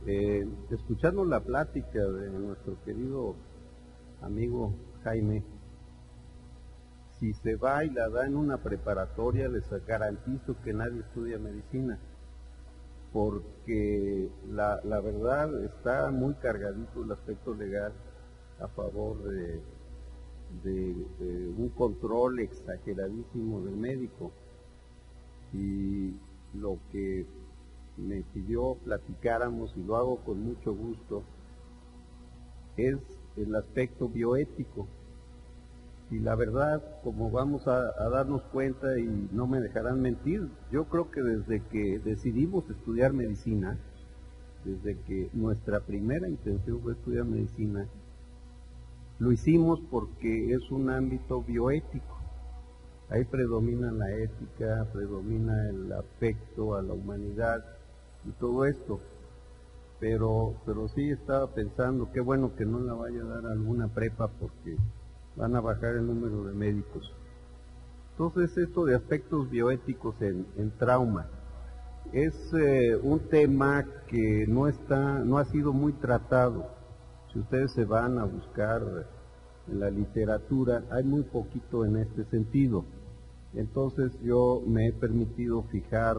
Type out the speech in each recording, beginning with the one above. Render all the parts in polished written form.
Escuchando la plática de nuestro querido amigo Jaime, si se va y la da en una preparatoria, les garantizo que nadie estudia medicina, porque la verdad está muy cargadito el aspecto legal a favor de un control exageradísimo del médico. Y lo que me pidió platicáramos, y lo hago con mucho gusto, es el aspecto bioético. Y la verdad, como vamos a darnos cuenta, y no me dejarán mentir, yo creo que desde que decidimos estudiar medicina, desde que nuestra primera intención fue estudiar medicina, lo hicimos porque es un ámbito bioético. Ahí predomina la ética, predomina el afecto a la humanidad y todo esto. Pero sí estaba pensando, qué bueno que no la vaya a dar alguna prepa porque van a bajar el número de médicos. Entonces, esto de aspectos bioéticos en trauma es un tema que no ha sido muy tratado. Si ustedes se van a buscar en la literatura, hay muy poquito en este sentido. Entonces yo me he permitido fijar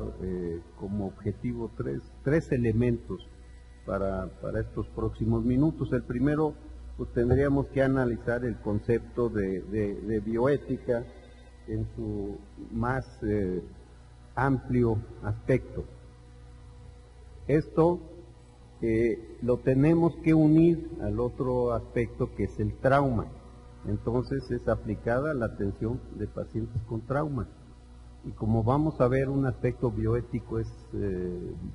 como objetivo tres elementos para estos próximos minutos. El primero, pues tendríamos que analizar el concepto de bioética en su más amplio aspecto. Esto lo tenemos que unir al otro aspecto, que es el trauma. Entonces es aplicada la atención de pacientes con trauma. Y como vamos a ver, un aspecto bioético es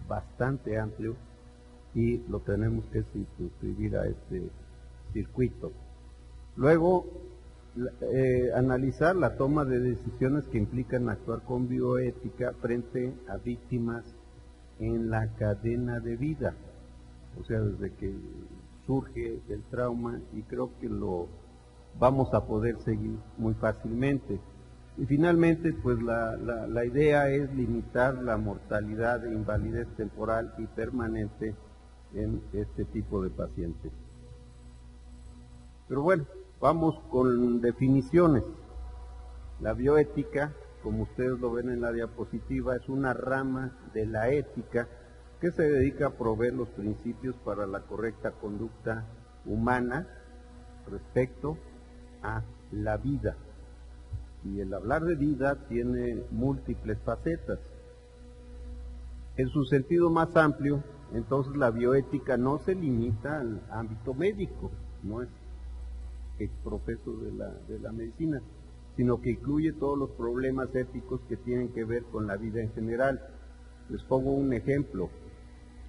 bastante amplio y lo tenemos que suscribir a este circuito. Luego, analizar la toma de decisiones que implican actuar con bioética frente a víctimas en la cadena de vida. O sea, desde que surge el trauma, y creo que lo vamos a poder seguir muy fácilmente. Y finalmente, pues la idea es limitar la mortalidad e invalidez temporal y permanente en este tipo de pacientes. Pero bueno, vamos con definiciones. La bioética, como ustedes lo ven en la diapositiva, es una rama de la ética que se dedica a proveer los principios para la correcta conducta humana respecto a la vida. Y el hablar de vida tiene múltiples facetas. En su sentido más amplio, entonces la bioética no se limita al ámbito médico, no es exprofeso de la medicina, sino que incluye todos los problemas éticos que tienen que ver con la vida en general. Les pongo un ejemplo.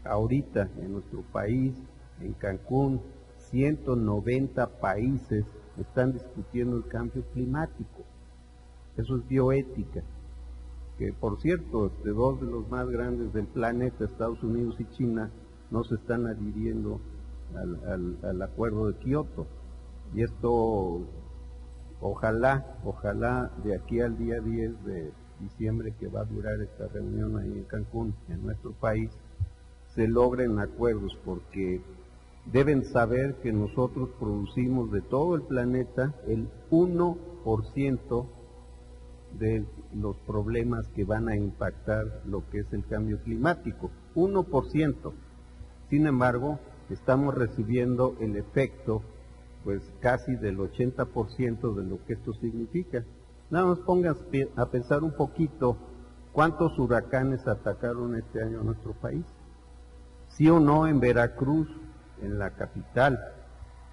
Ahorita en nuestro país, en Cancún, 190 países están discutiendo el cambio climático. Eso es bioética. Que por cierto, dos de los más grandes del planeta, Estados Unidos y China, no se están adhiriendo al acuerdo de Kioto. Y esto, ojalá de aquí al día 10 de diciembre, que va a durar esta reunión ahí en Cancún, en nuestro país, se logren acuerdos, porque deben saber que nosotros producimos de todo el planeta el 1% de los problemas que van a impactar lo que es el cambio climático. 1%. Sin embargo, estamos recibiendo el efecto, pues casi del 80% de lo que esto significa. Nada más pongan a pensar un poquito cuántos huracanes atacaron este año a nuestro país. Sí o no, en Veracruz, en la capital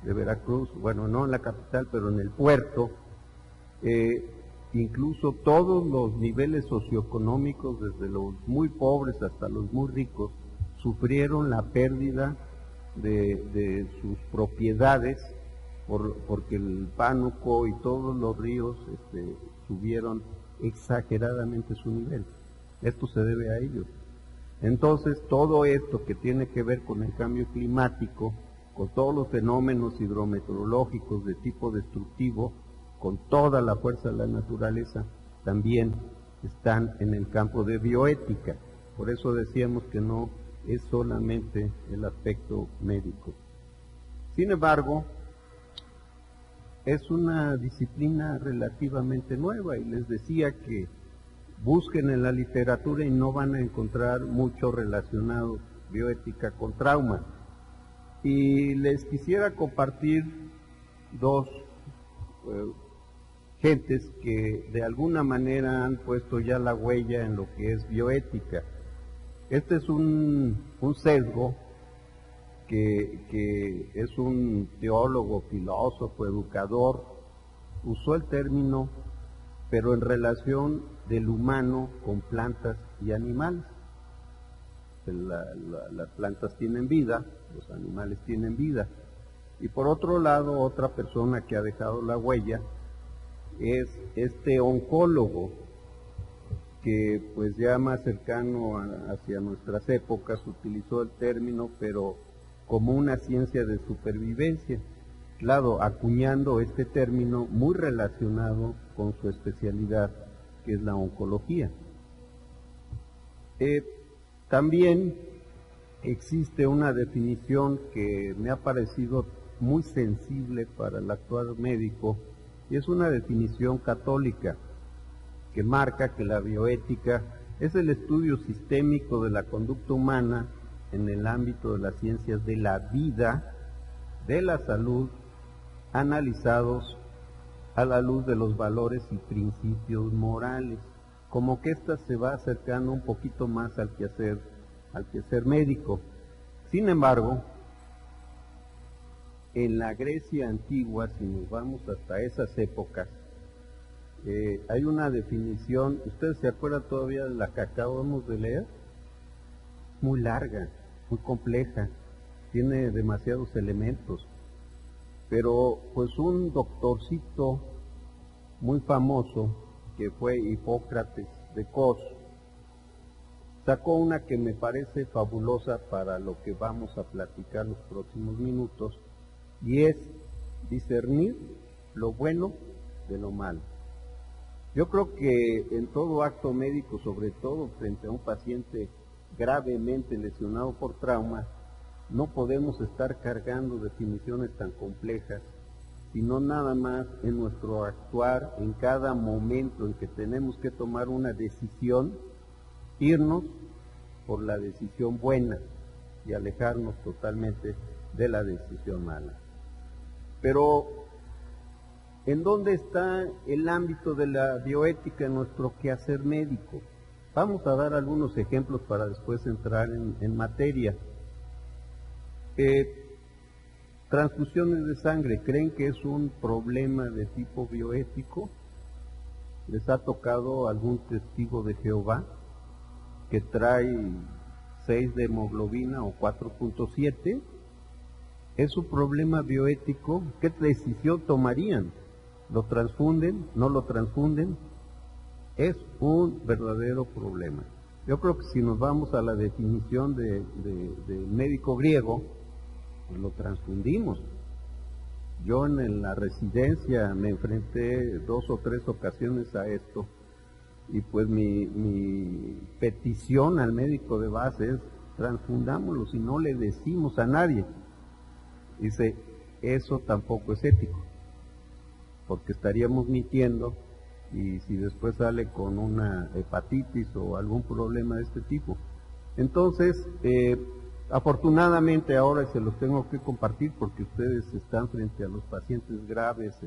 de Veracruz, bueno, no en la capital, pero en el puerto, incluso todos los niveles socioeconómicos, desde los muy pobres hasta los muy ricos, sufrieron la pérdida de sus propiedades, porque el Pánuco y todos los ríos subieron exageradamente su nivel. Esto se debe a ellos. Entonces, todo esto que tiene que ver con el cambio climático, con todos los fenómenos hidrometeorológicos de tipo destructivo, con toda la fuerza de la naturaleza, también están en el campo de bioética. Por eso decíamos que no es solamente el aspecto médico. Sin embargo, es una disciplina relativamente nueva y les decía que busquen en la literatura y no van a encontrar mucho relacionado bioética con trauma. Y les quisiera compartir dos gentes que de alguna manera han puesto ya la huella en lo que es bioética. Este es un sesgo que es un teólogo, filósofo, educador, usó el término, pero en relación del humano con plantas y animales. Las plantas tienen vida, los animales tienen vida. Y por otro lado, otra persona que ha dejado la huella es este oncólogo, que pues ya más cercano hacia nuestras épocas utilizó el término, pero como una ciencia de supervivencia, claro, acuñando este término muy relacionado con su especialidad, que es la oncología. También existe una definición que me ha parecido muy sensible para el actual médico, y es una definición católica que marca que la bioética es el estudio sistémico de la conducta humana en el ámbito de las ciencias de la vida, de la salud, analizados a la luz de los valores y principios morales, como que ésta se va acercando un poquito más al quehacer médico. Sin embargo, en la Grecia antigua, si nos vamos hasta esas épocas, hay una definición. ¿Ustedes se acuerdan todavía de la que acabamos de leer? Muy larga, muy compleja, tiene demasiados elementos, pero pues un doctorcito muy famoso, que fue Hipócrates de Cos, sacó una que me parece fabulosa para lo que vamos a platicar los próximos minutos, y es discernir lo bueno de lo malo. Yo creo que en todo acto médico, sobre todo frente a un paciente gravemente lesionado por trauma, no podemos estar cargando definiciones tan complejas, sino nada más en nuestro actuar, en cada momento en que tenemos que tomar una decisión, irnos por la decisión buena y alejarnos totalmente de la decisión mala. Pero, ¿en dónde está el ámbito de la bioética en nuestro quehacer médico? Vamos a dar algunos ejemplos para después entrar en materia. Transfusiones de sangre, ¿creen que es un problema de tipo bioético? ¿Les ha tocado algún testigo de Jehová que trae 6 de hemoglobina o 4.7? ¿Es un problema bioético? ¿Qué decisión tomarían? ¿Lo transfunden? ¿No lo transfunden? Es un verdadero problema. Yo creo que si nos vamos a la definición del médico griego, pues lo transfundimos. Yo en la residencia me enfrenté 2 o 3 ocasiones a esto, y pues mi petición al médico de base es: transfundámoslo, si no le decimos a nadie. Dice, eso tampoco es ético, porque estaríamos mintiendo, y si después sale con una hepatitis o algún problema de este tipo. Entonces, afortunadamente ahora se los tengo que compartir porque ustedes están frente a los pacientes graves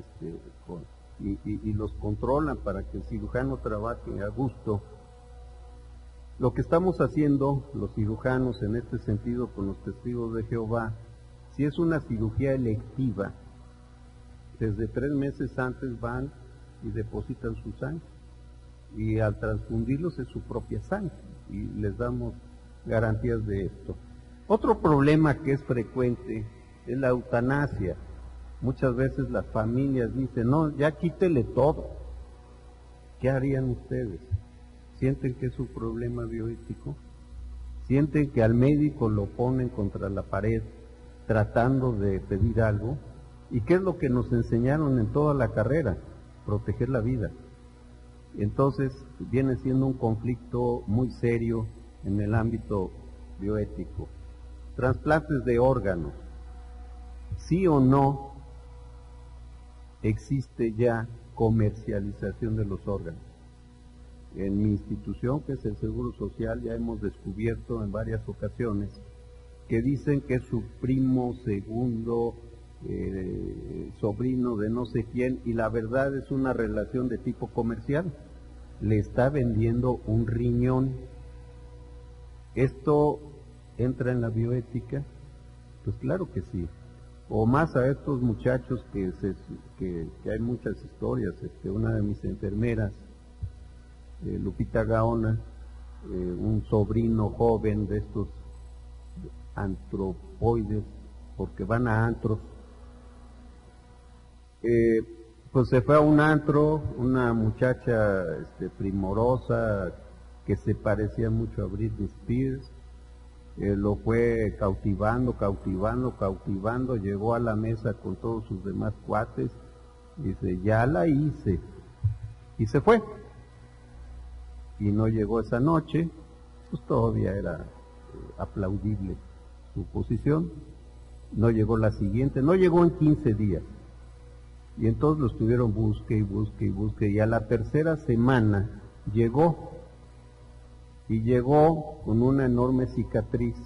y los controlan para que el cirujano trabaje a gusto. Lo que estamos haciendo los cirujanos en este sentido con los testigos de Jehová, si es una cirugía electiva, desde 3 meses antes van y depositan su sangre, y al transfundirlos es su propia sangre, y les damos garantías de esto. Otro problema que es frecuente es la eutanasia. Muchas veces las familias dicen, no, ya quítele todo. ¿Qué harían ustedes? ¿Sienten que es un problema bioético? ¿Sienten que al médico lo ponen contra la pared tratando de pedir algo? ¿Y qué es lo que nos enseñaron en toda la carrera? Proteger la vida. Entonces viene siendo un conflicto muy serio en el ámbito bioético. Trasplantes de órganos. ¿Sí o no existe ya comercialización de los órganos? En mi institución, que es el Seguro Social, ya hemos descubierto en varias ocasiones que dicen que es su primo, segundo, sobrino de no sé quién, y la verdad es una relación de tipo comercial. Le está vendiendo un riñón. ¿Esto entra en la bioética? Pues claro que sí. O más a estos muchachos que hay muchas historias. Una de mis enfermeras, Lupita Gaona, un sobrino joven de estos antropoides, porque van a antros, pues se fue a un antro, una muchacha primorosa que se parecía mucho a Britney Spears, lo fue cautivando, llegó a la mesa con todos sus demás cuates, y dice, ya la hice, y se fue, y no llegó esa noche, pues todavía era aplaudible su posición, no llegó la siguiente, no llegó en 15 días, y entonces lo estuvieron busque, y a la tercera semana llegó, y llegó con una enorme cicatriz,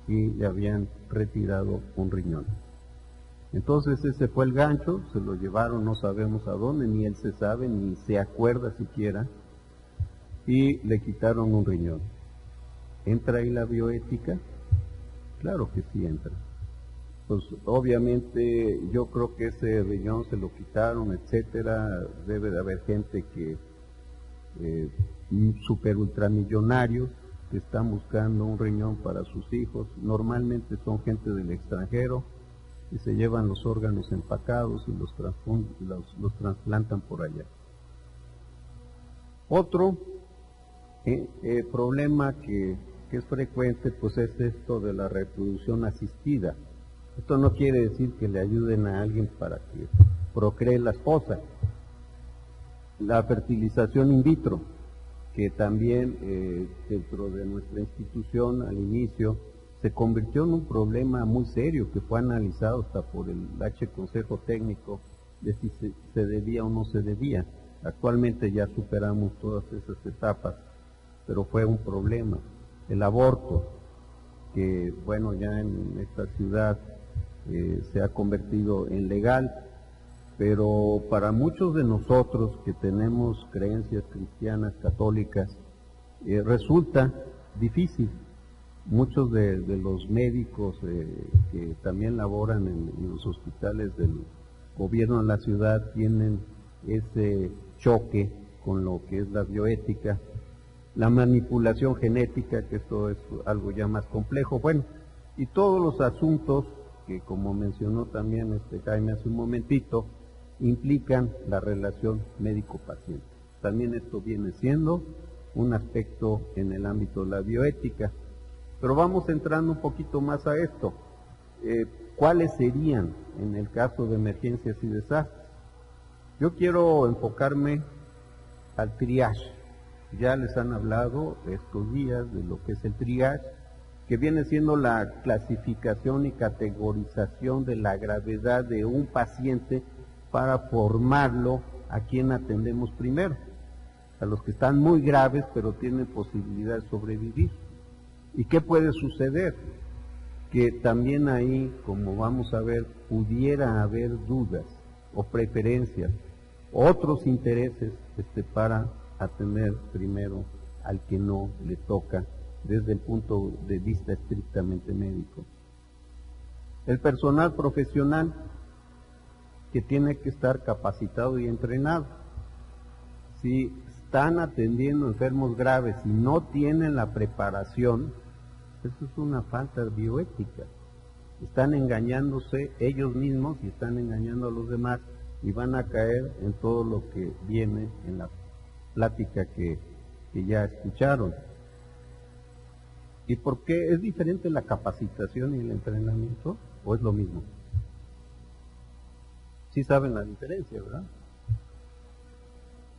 y le habían retirado un riñón. Entonces ese fue el gancho, se lo llevaron no sabemos a dónde, ni él se sabe, ni se acuerda siquiera, y le quitaron un riñón. ¿Entra ahí la bioética? Claro que sí entra. Pues obviamente yo creo que ese riñón se lo quitaron, etcétera. Debe de haber gente que super ultramillonarios que están buscando un riñón para sus hijos. Normalmente son gente del extranjero y se llevan los órganos empacados y los trasplantan por allá. Otro problema que es frecuente, pues es esto de la reproducción asistida. Esto no quiere decir que le ayuden a alguien para que procree la esposa. La fertilización in vitro, que también dentro de nuestra institución al inicio se convirtió en un problema muy serio que fue analizado hasta por el Consejo Técnico de si se debía o no se debía. Actualmente ya superamos todas esas etapas, pero fue un problema. El aborto, que bueno, ya en esta ciudad se ha convertido en legal, pero para muchos de nosotros que tenemos creencias cristianas, católicas, resulta difícil. Muchos de los médicos que también laboran en los hospitales del gobierno de la ciudad tienen ese choque con lo que es la bioética, la manipulación genética, que esto es algo ya más complejo, bueno, y todos los asuntos que, como mencionó también Jaime hace un momentito, implican la relación médico-paciente. También esto viene siendo un aspecto en el ámbito de la bioética. Pero vamos entrando un poquito más a esto. ¿Cuáles serían en el caso de emergencias y desastres? Yo quiero enfocarme al triage. Ya les han hablado estos días de lo que es el triage, que viene siendo la clasificación y categorización de la gravedad de un paciente para formarlo a quien atendemos primero. A los que están muy graves pero tienen posibilidad de sobrevivir. ¿Y qué puede suceder? Que también ahí, como vamos a ver, pudiera haber dudas o preferencias, otros intereses para atender primero al que no le toca desde el punto de vista estrictamente médico. El personal profesional que tiene que estar capacitado y entrenado. Si están atendiendo enfermos graves y no tienen la preparación, eso es una falta bioética. Están engañándose ellos mismos y están engañando a los demás y van a caer en todo lo que viene en la plática que ya escucharon. ¿Y por qué es diferente la capacitación y el entrenamiento? ¿O es lo mismo? Sí saben la diferencia, ¿verdad?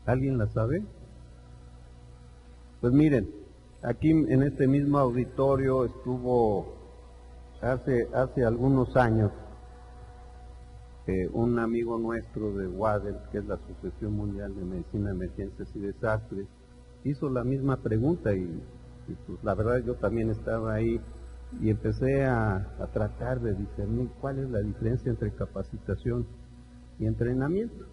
¿Alguien la sabe? Pues miren, Aquí en este mismo auditorio estuvo hace algunos años un amigo nuestro de WADEL, que es la Asociación Mundial de Medicina, Emergencias y Desastres, hizo la misma pregunta y pues la verdad yo también estaba ahí y empecé a tratar de discernir cuál es la diferencia entre capacitación y entrenamiento.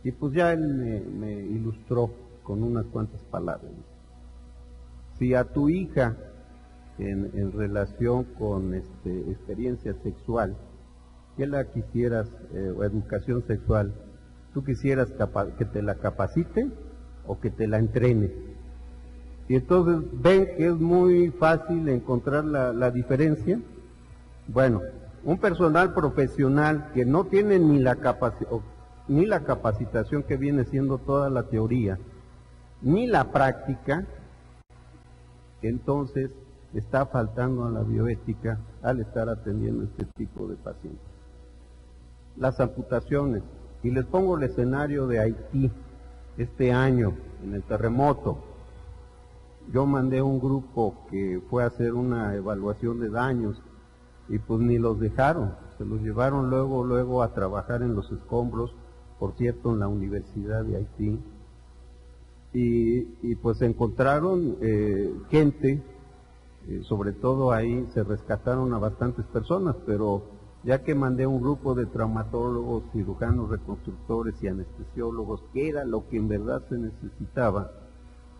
Y pues ya él me ilustró con unas cuantas palabras. Si a tu hija en relación con experiencia sexual, que la quisieras, o educación sexual, tú quisieras que te la capacite o que te la entrene. Y entonces ven que es muy fácil encontrar la diferencia. Bueno, un personal profesional que no tiene ni la capacitación que viene siendo toda la teoría, ni la práctica, entonces está faltando a la bioética al estar atendiendo este tipo de pacientes. Las amputaciones, y les pongo el escenario de Haití, este año, en el terremoto. Yo mandé un grupo que fue a hacer una evaluación de daños, y pues ni los dejaron, se los llevaron luego a trabajar en los escombros, por cierto, en la Universidad de Haití, y pues encontraron gente, sobre todo ahí se rescataron a bastantes personas, pero ya que mandé un grupo de traumatólogos, cirujanos reconstructores y anestesiólogos, que era lo que en verdad se necesitaba,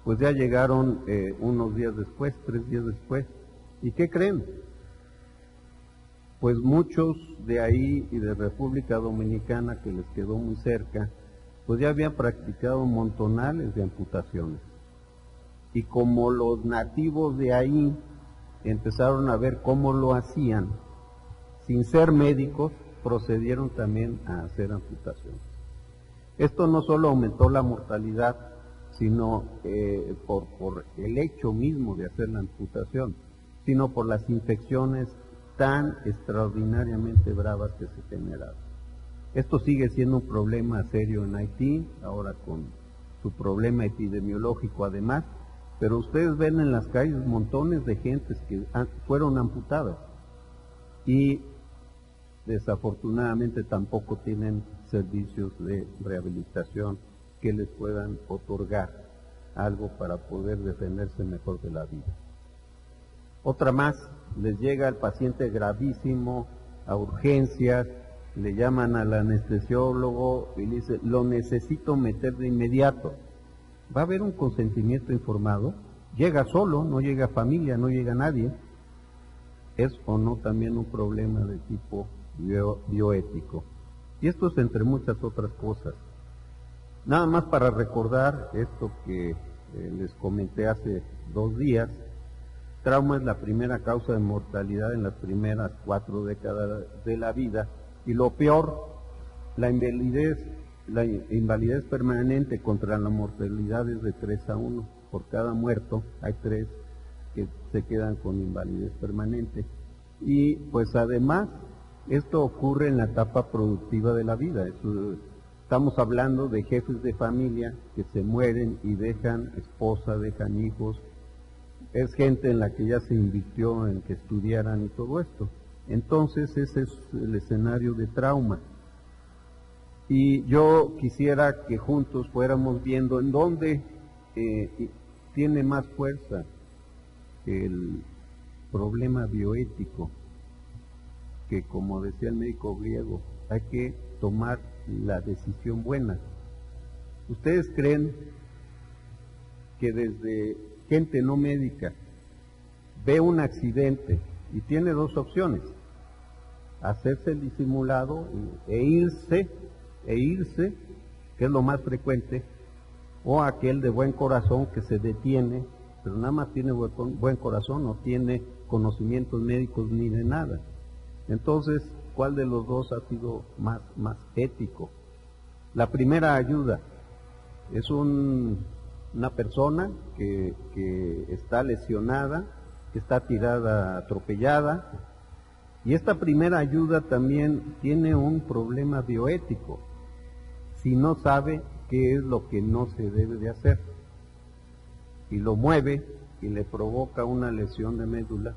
pues ya llegaron unos días después, 3 días después. ¿Y qué creen? Pues muchos de ahí y de República Dominicana, que les quedó muy cerca, pues ya habían practicado montonales de amputaciones. Y como los nativos de ahí empezaron a ver cómo lo hacían, sin ser médicos, procedieron también a hacer amputaciones. Esto no solo aumentó la mortalidad, sino por el hecho mismo de hacer la amputación, sino por las infecciones tan extraordinariamente bravas que se generaron. Esto sigue siendo un problema serio en Haití, ahora con su problema epidemiológico además, pero ustedes ven en las calles montones de gentes que fueron amputadas y desafortunadamente tampoco tienen servicios de rehabilitación que les puedan otorgar algo para poder defenderse mejor de la vida. Otra más, les llega el paciente gravísimo a urgencias, le llaman al anestesiólogo y le dice, lo necesito meter de inmediato. ¿Va a haber un consentimiento informado? Llega solo, no llega familia, no llega nadie. ¿Es o no también un problema de tipo bioético? Y esto es entre muchas otras cosas. Nada más para recordar esto que les comenté hace 2 días, trauma es la primera causa de mortalidad en las primeras 4 décadas de la vida, y lo peor, la invalidez permanente contra la mortalidad es de 3-1. Por cada muerto hay 3 que se quedan con invalidez permanente. Y pues además, esto ocurre en la etapa productiva de la vida. Estamos hablando de jefes de familia que se mueren y dejan esposa, dejan hijos. Es gente en la que ya se invirtió en que estudiaran y todo esto. Entonces ese es el escenario de trauma. Y yo quisiera que juntos fuéramos viendo en dónde tiene más fuerza el problema bioético, que como decía el médico griego, hay que tomar la decisión buena. ¿Ustedes creen que desde gente no médica ve un accidente y tiene 2 opciones: hacerse el disimulado e irse, que es lo más frecuente, o aquel de buen corazón que se detiene, pero nada más tiene buen corazón, no tiene conocimientos médicos ni de nada? Entonces, ¿cuál de los dos ha sido más ético? La primera ayuda es una persona que está lesionada, que está tirada, atropellada, y esta primera ayuda también tiene un problema bioético, si no sabe qué es lo que no se debe de hacer, y lo mueve y le provoca una lesión de médula,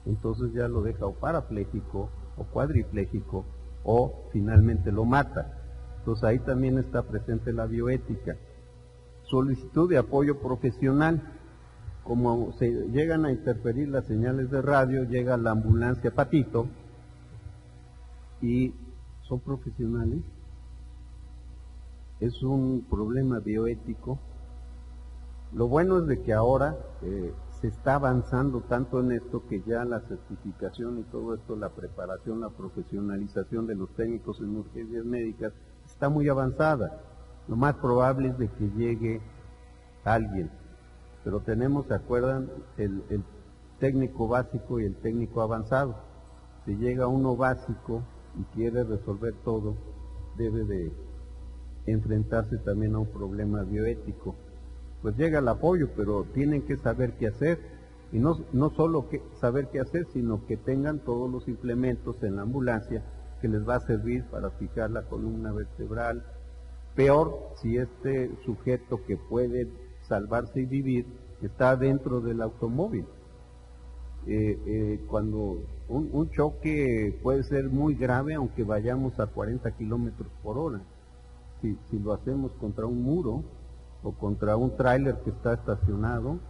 entonces ya lo deja o parapléjico o cuadripléjico o finalmente lo mata. Entonces ahí también está presente la bioética. Solicitud de apoyo profesional. Como se llegan a interferir las señales de radio, llega la ambulancia Patito y son profesionales. Es un problema bioético. Lo bueno es de que ahora se está avanzando tanto en esto que ya la certificación y todo esto, la preparación, la profesionalización de los técnicos en urgencias médicas está muy avanzada. Lo más probable es de que llegue alguien, pero tenemos, ¿se acuerdan? El técnico básico y el técnico avanzado. Si llega uno básico y quiere resolver todo, debe de enfrentarse también a un problema bioético. Pues llega el apoyo, pero tienen que saber qué hacer, y no solo saber qué hacer, sino que tengan todos los implementos en la ambulancia que les va a servir para fijar la columna vertebral. Peor si este sujeto que puede salvarse y vivir está dentro del automóvil. Cuando un choque puede ser muy grave aunque vayamos a 40 kilómetros por hora. Si lo hacemos contra un muro o contra un tráiler que está estacionado,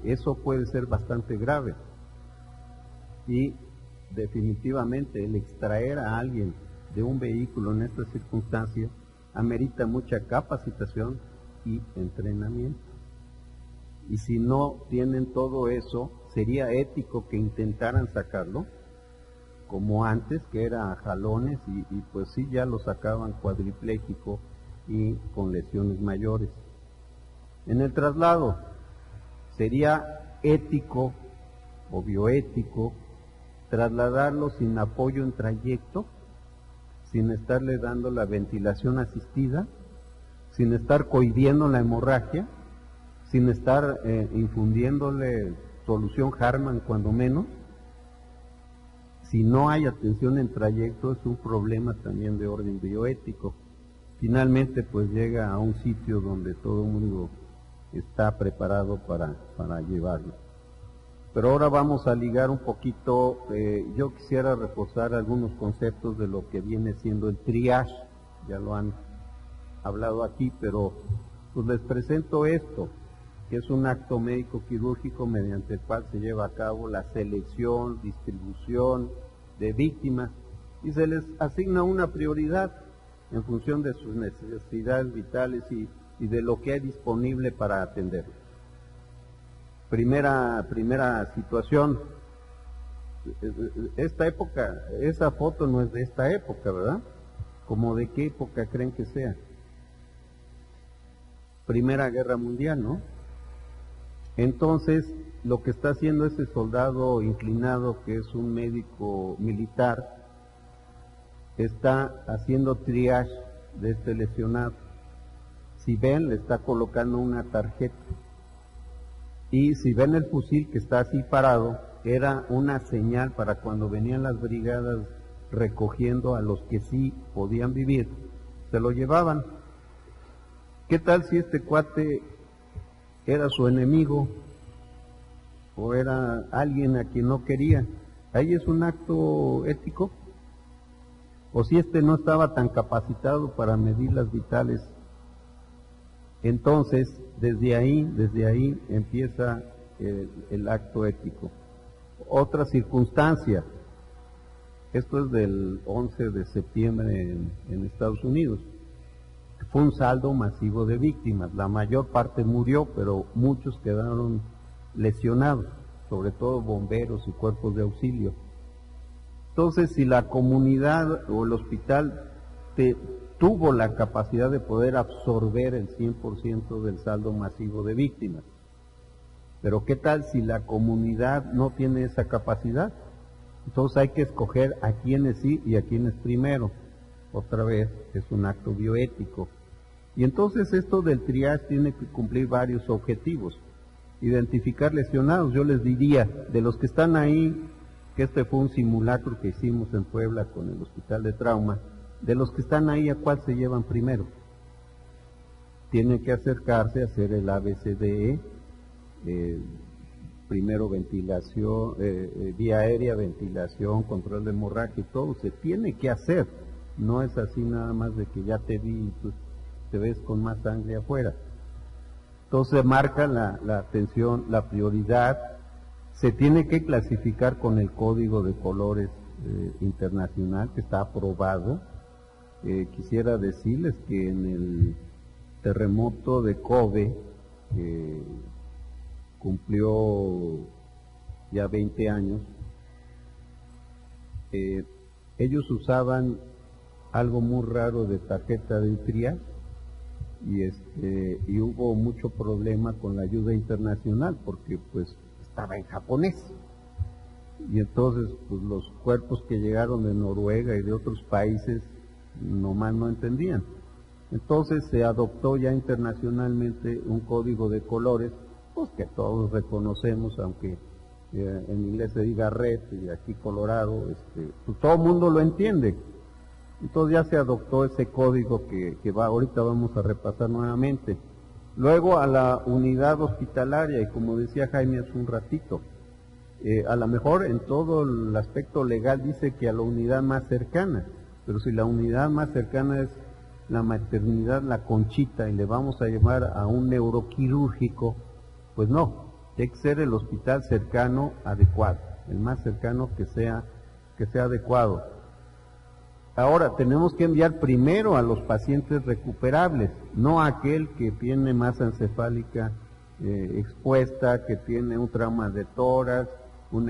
eso puede ser bastante grave. Y definitivamente el extraer a alguien de un vehículo en estas circunstancias amerita mucha capacitación y entrenamiento. Y si no tienen todo eso, sería ético que intentaran sacarlo, como antes, que era a jalones, y pues sí, ya lo sacaban cuadripléjico y con lesiones mayores. En el traslado, sería ético o bioético trasladarlo sin apoyo en trayecto, sin estarle dando la ventilación asistida, sin estar cohibiendo la hemorragia, sin estar infundiéndole solución Harman cuando menos. Si no hay atención en trayecto, es un problema también de orden bioético. Finalmente pues llega a un sitio donde todo el mundo está preparado para llevarlo. Pero ahora vamos a ligar un poquito, yo quisiera reforzar algunos conceptos de lo que viene siendo el triage, ya lo han hablado aquí, pero pues les presento esto, que es un acto médico quirúrgico mediante el cual se lleva a cabo la selección, distribución de víctimas y se les asigna una prioridad en función de sus necesidades vitales y de lo que hay disponible para atenderlos. Primera situación, esta época, esa foto no es de esta época, ¿verdad? ¿Cómo de qué época creen que sea? Primera Guerra Mundial, ¿no? Entonces, lo que está haciendo ese soldado inclinado, que es un médico militar, está haciendo triage de este lesionado. Si ven, le está colocando una tarjeta. Y si ven el fusil que está así parado, era una señal para cuando venían las brigadas recogiendo a los que sí podían vivir, se lo llevaban. ¿Qué tal si este cuate era su enemigo o era alguien a quien no quería? ¿Ahí es un acto ético? ¿O si este no estaba tan capacitado para medir las vitales? Entonces, desde ahí empieza el acto ético. Otra circunstancia, esto es del 11 de septiembre en Estados Unidos, fue un saldo masivo de víctimas, la mayor parte murió, pero muchos quedaron lesionados, sobre todo bomberos y cuerpos de auxilio. Entonces, si la comunidad o el hospital tuvo la capacidad de poder absorber el 100% del saldo masivo de víctimas, pero ¿qué tal si la comunidad no tiene esa capacidad? Entonces hay que escoger a quienes sí y a quienes primero. Otra vez es un acto bioético. Y entonces esto del triage tiene que cumplir varios objetivos. Identificar lesionados, yo les diría, de los que están ahí, que este fue un simulacro que hicimos en Puebla con el Hospital de Trauma, de los que están ahí, ¿a cuál se llevan primero? Tienen que acercarse a hacer el ABCDE, primero ventilación, vía aérea, ventilación, control de hemorragia y todo, se tiene que hacer. No es así nada más de que ya te vi y pues te ves con más sangre afuera. Entonces marca la atención, la prioridad, se tiene que clasificar con el código de colores internacional que está aprobado. Quisiera decirles que en el terremoto de Kobe, que cumplió ya 20 años, ellos usaban algo muy raro de tarjeta de triage y hubo mucho problema con la ayuda internacional porque pues estaba en japonés. Y entonces pues los cuerpos que llegaron de Noruega y de otros países nomás no entendían. Entonces se adoptó ya internacionalmente un código de colores, pues que todos reconocemos, aunque en inglés se diga red y aquí colorado, pues todo el mundo lo entiende. Entonces ya se adoptó ese código que ahorita vamos a repasar nuevamente. Luego a la unidad hospitalaria, y como decía Jaime hace un ratito, a lo mejor en todo el aspecto legal dice que a la unidad más cercana, pero si la unidad más cercana es la maternidad La Conchita y le vamos a llevar a un neuroquirúrgico, pues no, tiene que ser el hospital cercano adecuado, el más cercano que sea adecuado. Ahora, tenemos que enviar primero a los pacientes recuperables, no a aquel que tiene masa encefálica expuesta, que tiene un trauma de tórax, un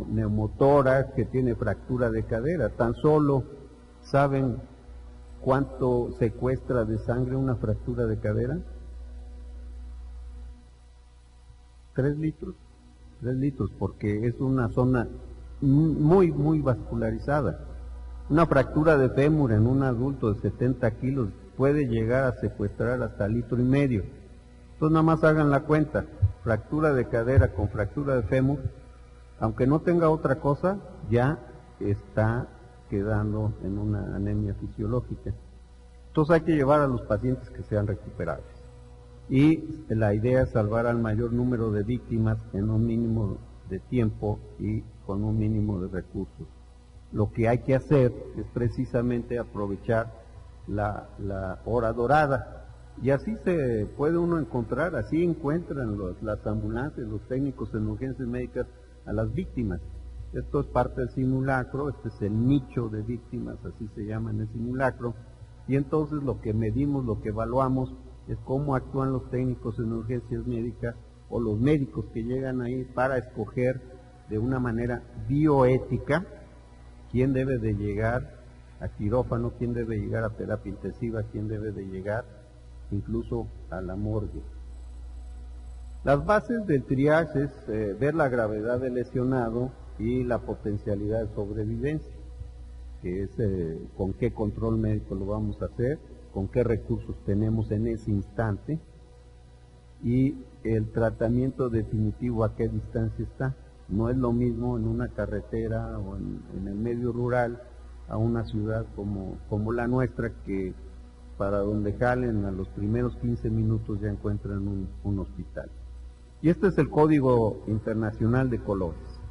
neumotórax, que tiene fractura de cadera. Tan solo saben cuánto secuestra de sangre una fractura de cadera. 3 litros. 3 litros, porque es una zona muy, muy vascularizada. Una fractura de fémur en un adulto de 70 kilos puede llegar a secuestrar hasta 1,5 litros. Entonces nada más hagan la cuenta, fractura de cadera con fractura de fémur, aunque no tenga otra cosa, ya está quedando en una anemia fisiológica. Entonces hay que llevar a los pacientes que sean recuperables. Y la idea es salvar al mayor número de víctimas en un mínimo de tiempo y con un mínimo de recursos. Lo que hay que hacer es precisamente aprovechar la hora dorada. Y así se puede uno encontrar, así encuentran las ambulancias, los técnicos en urgencias médicas a las víctimas. Esto es parte del simulacro, este es el nicho de víctimas, así se llama en el simulacro. Y entonces lo que medimos, lo que evaluamos es cómo actúan los técnicos en urgencias médicas o los médicos que llegan ahí para escoger de una manera bioética quién debe de llegar a quirófano, quién debe llegar a terapia intensiva, quién debe de llegar incluso a la morgue. Las bases del triage es ver la gravedad del lesionado y la potencialidad de sobrevivencia, que es con qué control médico lo vamos a hacer, con qué recursos tenemos en ese instante y el tratamiento definitivo a qué distancia está. No es lo mismo en una carretera o en el medio rural a una ciudad como la nuestra, que para donde jalen a los primeros 15 minutos ya encuentran un hospital. Y este es el Código Internacional de Colores,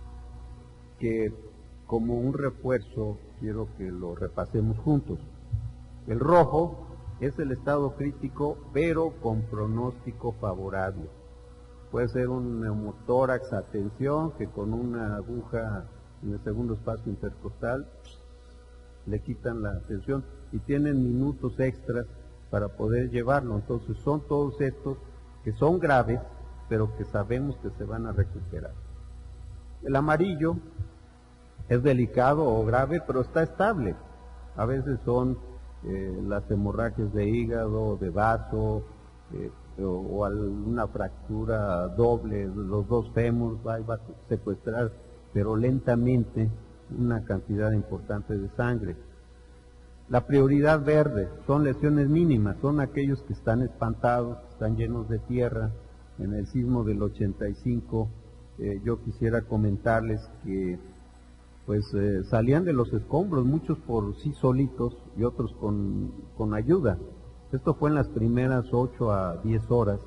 que como un refuerzo quiero que lo repasemos juntos. El rojo es el estado crítico, pero con pronóstico favorable. Puede ser un neumotórax, atención, que con una aguja en el segundo espacio intercostal le quitan la atención y tienen minutos extras para poder llevarlo. Entonces son todos estos que son graves, pero que sabemos que se van a recuperar. El amarillo es delicado o grave, pero está estable. A veces son las hemorragias de hígado, de vaso, o alguna fractura doble, los dos fémurs, va a secuestrar, pero lentamente, una cantidad importante de sangre. La prioridad verde son lesiones mínimas, son aquellos que están espantados, están llenos de tierra. En el sismo del 85, yo quisiera comentarles que pues salían de los escombros, muchos por sí solitos y otros con ayuda. Esto fue en las primeras 8 a 10 horas.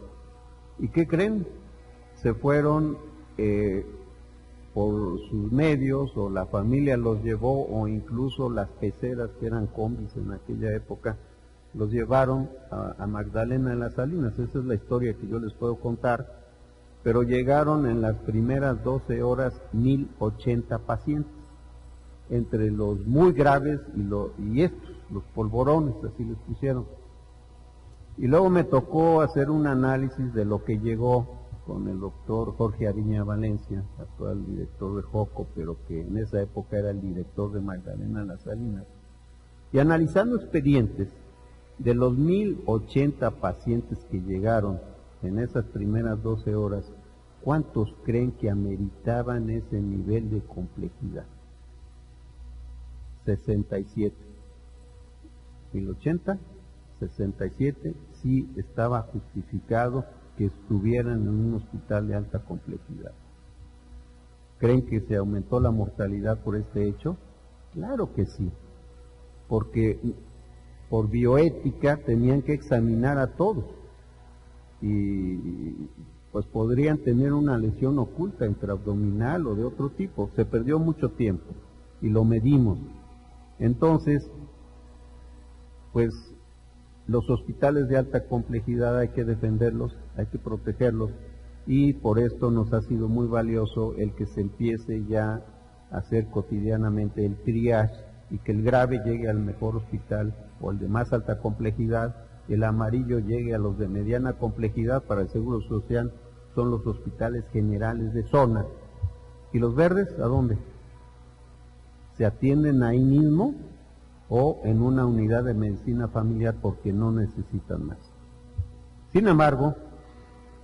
¿Y qué creen? Se fueron por sus medios, o la familia los llevó, o incluso las peceras, que eran combis en aquella época, los llevaron a Magdalena de las Salinas. Esa es la historia que yo les puedo contar. Pero llegaron en las primeras 12 horas 1080 pacientes, entre los muy graves y estos, los polvorones, así les pusieron. Y luego me tocó hacer un análisis de lo que llegó con el doctor Jorge Ariña Valencia, actual director de JOCO, pero que en esa época era el director de Magdalena de las Salinas. Y analizando expedientes, de los 1080 pacientes que llegaron en esas primeras 12 horas, ¿cuántos creen que ameritaban ese nivel de complejidad? 67. 1080, 67, sí estaba justificado que estuvieran en un hospital de alta complejidad. ¿Creen que se aumentó la mortalidad por este hecho? Claro que sí, porque por bioética tenían que examinar a todos y pues podrían tener una lesión oculta intraabdominal o de otro tipo. Se perdió mucho tiempo y lo medimos. Entonces, pues los hospitales de alta complejidad hay que defenderlos, hay que protegerlos, y por esto nos ha sido muy valioso el que se empiece ya a hacer cotidianamente el triage y que el grave llegue al mejor hospital, o el de más alta complejidad, el amarillo llegue a los de mediana complejidad. Para el Seguro Social son los hospitales generales de zona. ¿Y los verdes a dónde? ¿Se atienden ahí mismo o en una unidad de medicina familiar porque no necesitan más? Sin embargo,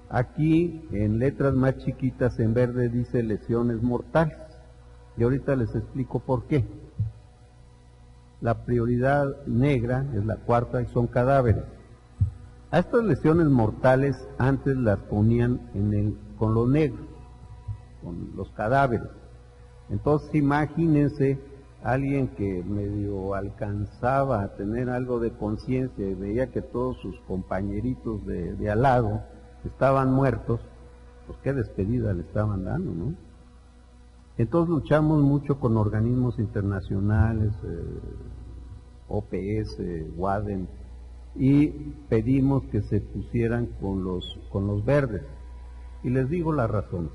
aquí en letras más chiquitas en verde dice lesiones mortales, y ahorita les explico por qué. La prioridad negra es la cuarta y son cadáveres. A estas lesiones mortales antes las ponían con lo negro, con los cadáveres. Entonces imagínense alguien que medio alcanzaba a tener algo de conciencia y veía que todos sus compañeritos de al lado estaban muertos, pues qué despedida le estaban dando, ¿no? Entonces luchamos mucho con organismos internacionales, OPS, WADEN, y pedimos que se pusieran con los verdes. Y les digo la razón.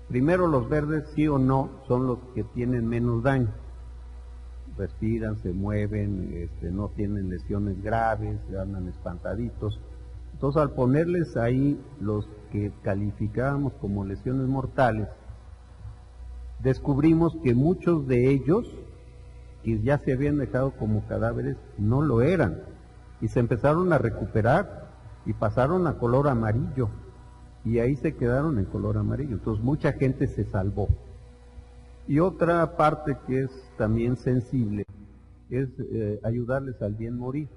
Primero, los verdes, sí o no, son los que tienen menos daño. Respiran, se mueven, no tienen lesiones graves, andan espantaditos. Entonces, al ponerles ahí los que calificábamos como lesiones mortales, descubrimos que muchos de ellos, que ya se habían dejado como cadáveres, no lo eran, y se empezaron a recuperar y pasaron a color amarillo, y ahí se quedaron en color amarillo. Entonces mucha gente se salvó. Y otra parte que es también sensible es ayudarles al bien morir.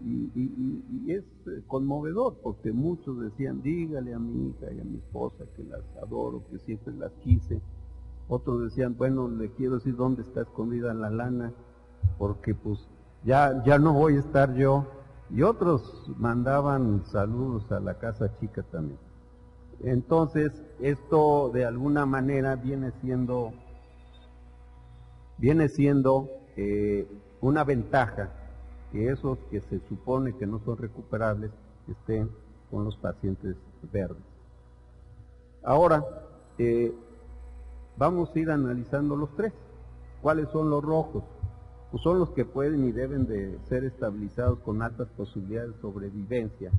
Y es conmovedor, porque muchos decían: dígale a mi hija y a mi esposa que las adoro, que siempre las quise. Otros decían: bueno, le quiero decir dónde está escondida la lana, porque pues ya no voy a estar yo. Y otros mandaban saludos a la casa chica también. Entonces, esto de alguna manera viene siendo una ventaja, que esos que se supone que no son recuperables estén con los pacientes verdes. Ahora, vamos a ir analizando los tres. ¿Cuáles son los rojos? Pues son los que pueden y deben de ser estabilizados con altas posibilidades de sobrevivencia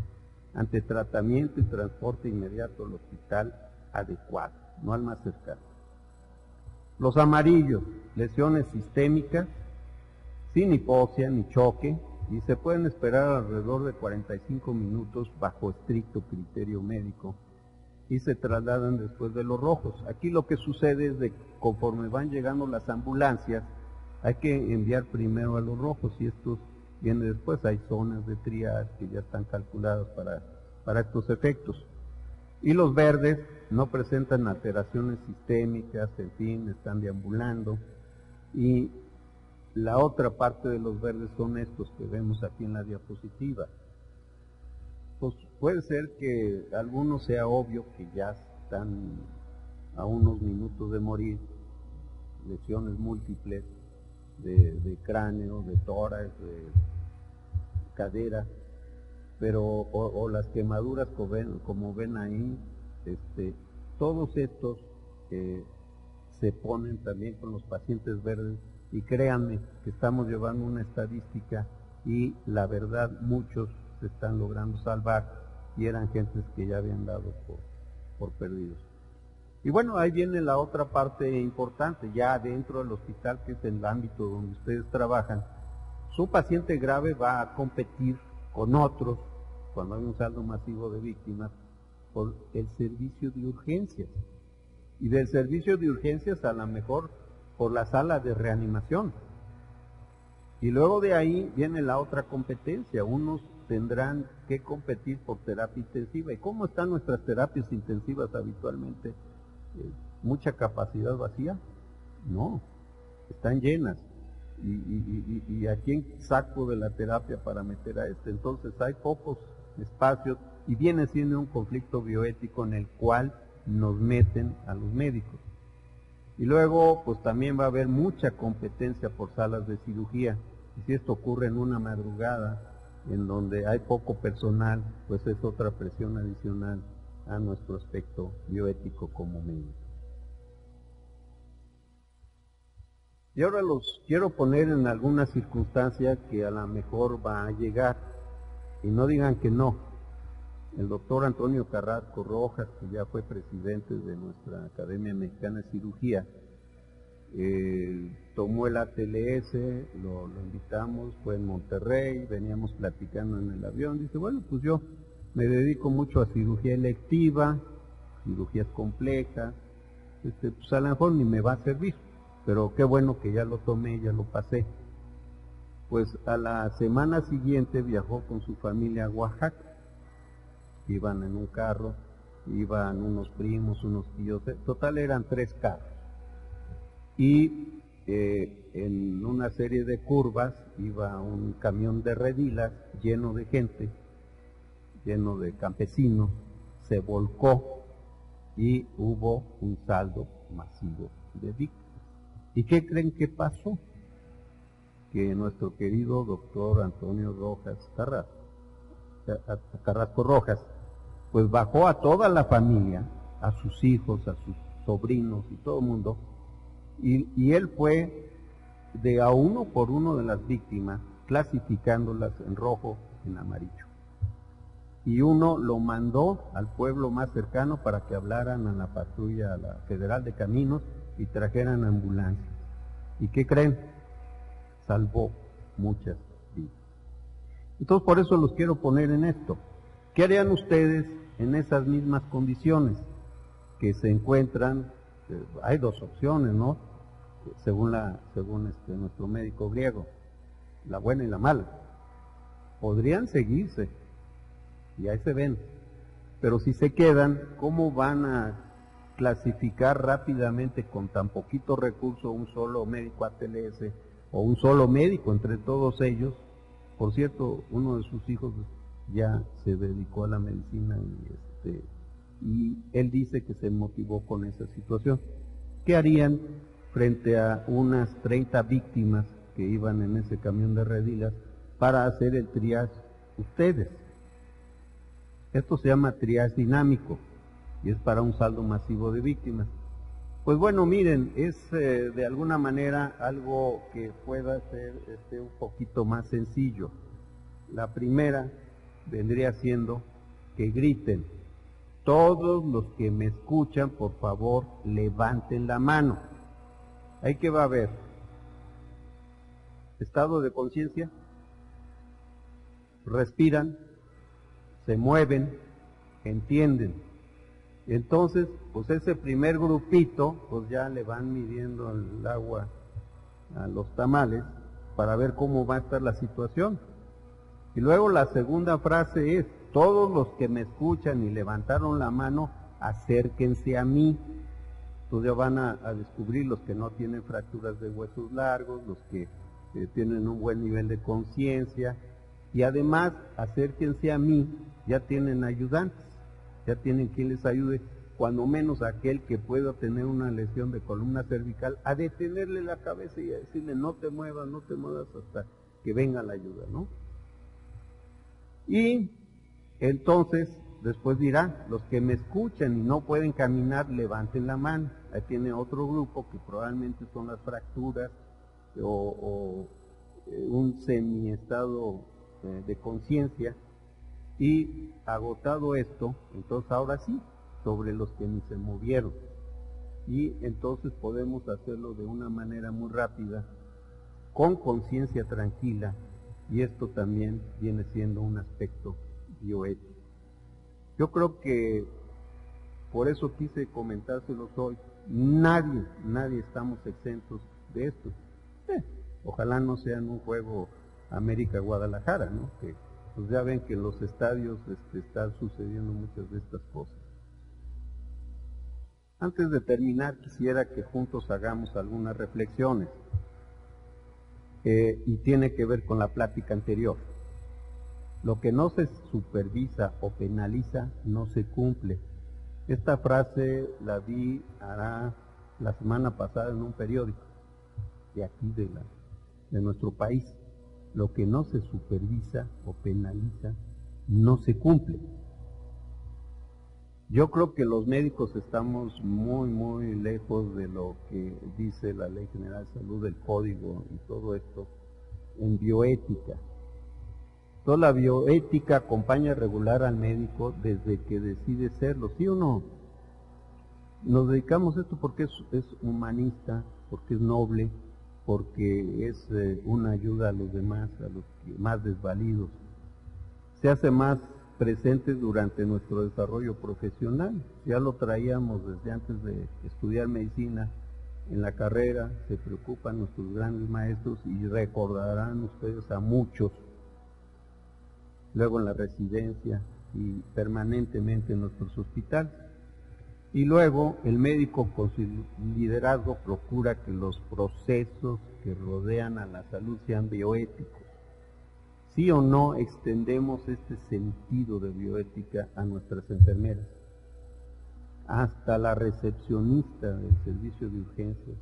ante tratamiento y transporte inmediato al hospital adecuado, no al más cercano. Los amarillos, lesiones sistémicas, sin hipoxia ni choque, y se pueden esperar alrededor de 45 minutos bajo estricto criterio médico, y se trasladan después de los rojos. Aquí lo que sucede es que conforme van llegando las ambulancias, hay que enviar primero a los rojos, y estos vienen después. Hay zonas de triage que ya están calculadas para estos efectos. Y los verdes no presentan alteraciones sistémicas, en fin, están deambulando. Y la otra parte de los verdes son estos que vemos aquí en la diapositiva. Pues puede ser que a algunos sea obvio que ya están a unos minutos de morir, lesiones múltiples de cráneo, de tórax, de cadera, pero o las quemaduras como ven ahí, todos estos se ponen también con los pacientes verdes, y créanme que estamos llevando una estadística y la verdad muchos se están logrando salvar y eran gentes que ya habían dado por perdidos. Y bueno, ahí viene la otra parte importante, ya dentro del hospital, que es el ámbito donde ustedes trabajan. Su paciente grave va a competir con otros, cuando hay un saldo masivo de víctimas, por el servicio de urgencias. Y del servicio de urgencias a lo mejor por la sala de reanimación. Y luego de ahí viene la otra competencia, unos tendrán que competir por terapia intensiva. ¿Y cómo están nuestras terapias intensivas habitualmente? ¿Mucha capacidad vacía? No, están llenas. ¿Y a quién saco de la terapia para meter a este? Entonces hay pocos espacios y viene siendo un conflicto bioético en el cual nos meten a los médicos. Y luego pues también va a haber mucha competencia por salas de cirugía. Y si esto ocurre en una madrugada en donde hay poco personal, pues es otra presión adicional a nuestro aspecto bioético como médico. Y ahora los quiero poner en alguna circunstancia que a lo mejor va a llegar, y no digan que no. El doctor Antonio Carrasco Rojas, que ya fue presidente de nuestra Academia Mexicana de Cirugía, tomó el ATLS, lo invitamos, fue en Monterrey, veníamos platicando en el avión, dice, bueno, pues yo me dedico mucho a cirugía electiva, cirugías complejas, pues a lo mejor ni me va a servir, pero qué bueno que ya lo tomé, ya lo pasé. Pues a la semana siguiente viajó con su familia a Oaxaca, iban en un carro, iban unos primos, unos tíos, total eran 3 carros. Y en una serie de curvas iba un camión de redilas lleno de gente, lleno de campesinos, se volcó y hubo un saldo masivo de víctimas. ¿Y qué creen que pasó? Que nuestro querido doctor Antonio Carrasco Rojas, pues bajó a toda la familia, a sus hijos, a sus sobrinos y todo el mundo, y él fue de a uno por uno de las víctimas, clasificándolas en rojo, en amarillo. Y uno lo mandó al pueblo más cercano para que hablaran a la patrulla, a la Federal de Caminos, y trajeran ambulancias. ¿Y qué creen? Salvó muchas vidas. Entonces por eso los quiero poner en esto. ¿Qué harían ustedes en esas mismas condiciones que se encuentran? Hay 2 opciones, ¿no? Según nuestro médico griego, la buena y la mala. Podrían seguirse, y ahí se ven, pero si se quedan, ¿cómo van a clasificar rápidamente con tan poquito recurso un solo médico ATLS o un solo médico entre todos ellos? Por cierto, uno de sus hijos ya se dedicó a la medicina y él dice que se motivó con esa situación. ¿Qué harían frente a unas 30 víctimas que iban en ese camión de redilas para hacer el triage ustedes? Esto se llama triage dinámico y es para un saldo masivo de víctimas. Pues bueno, miren, es de alguna manera algo que pueda ser un poquito más sencillo. La primera vendría siendo que griten: todos los que me escuchan, por favor, levanten la mano. ¿Ahí qué va a haber? Estado de conciencia, respiran, se mueven, entienden. Entonces, pues ese primer grupito, pues ya le van midiendo el agua a los tamales para ver cómo va a estar la situación. Y luego la segunda frase es: todos los que me escuchan y levantaron la mano, acérquense a mí. Entonces ya van a descubrir los que no tienen fracturas de huesos largos, los que tienen un buen nivel de conciencia, y además acérquense a mí, ya tienen ayudantes, ya tienen quien les ayude. cuando menos aquel que pueda tener una lesión de columna cervical, a detenerle la cabeza y a decirle no te muevas hasta que venga la ayuda, ¿no? Y entonces, después dirá, los que me escuchan y no pueden caminar, levanten la mano. Ahí tiene otro grupo que probablemente son las fracturas o un semiestado de conciencia. Y agotado esto, entonces ahora sí, sobre los que ni se movieron. Y entonces podemos hacerlo de una manera muy rápida, con conciencia tranquila, y esto también viene siendo un aspecto bioético. Yo creo que por eso quise comentárselos hoy. Nadie estamos exentos de esto. Ojalá no sean un juego América-Guadalajara, ¿no? Que pues ya ven que en los estadios están sucediendo muchas de estas cosas. Antes de terminar, quisiera que juntos hagamos algunas reflexiones, y tiene que ver con la plática anterior. Lo que no se supervisa o penaliza no se cumple. Esta frase la vi la semana pasada en un periódico de aquí de nuestro país. Lo que no se supervisa o penaliza no se cumple. Yo creo que los médicos estamos muy lejos de lo que dice la Ley General de Salud, el código y todo esto en bioética. Toda la bioética acompaña regular al médico desde que decide serlo, ¿sí o no? Nos dedicamos a esto porque es humanista, porque es noble, porque es una ayuda a los demás, a los más desvalidos. Se hace más presentes durante nuestro desarrollo profesional. Ya lo traíamos desde antes de estudiar medicina. En la carrera se preocupan nuestros grandes maestros y recordarán ustedes a muchos. Luego en la residencia y permanentemente en nuestros hospitales. Y luego el médico con su liderazgo procura que los procesos que rodean a la salud sean bioéticos. ¿Sí o no extendemos este sentido de bioética a nuestras enfermeras? Hasta la recepcionista del servicio de urgencias,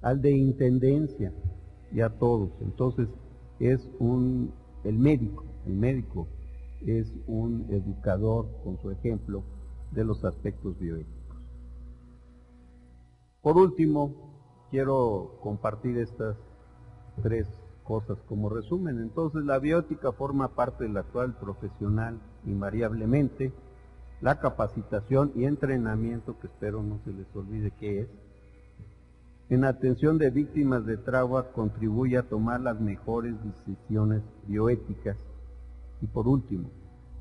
al de intendencia y a todos. Entonces el médico es un educador con su ejemplo de los aspectos bioéticos. Por último, quiero compartir estas 3 cosas como resumen. Entonces, la bioética forma parte del actual profesional invariablemente. La capacitación y entrenamiento, que espero no se les olvide qué es, en atención de víctimas de trauma contribuye a tomar las mejores decisiones bioéticas. Y por último,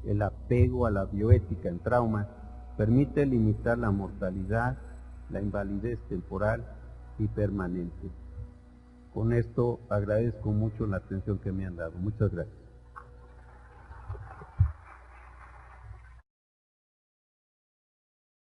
el apego a la bioética en trauma permite limitar la mortalidad, la invalidez temporal y permanente. Con esto agradezco mucho la atención que me han dado. Muchas gracias.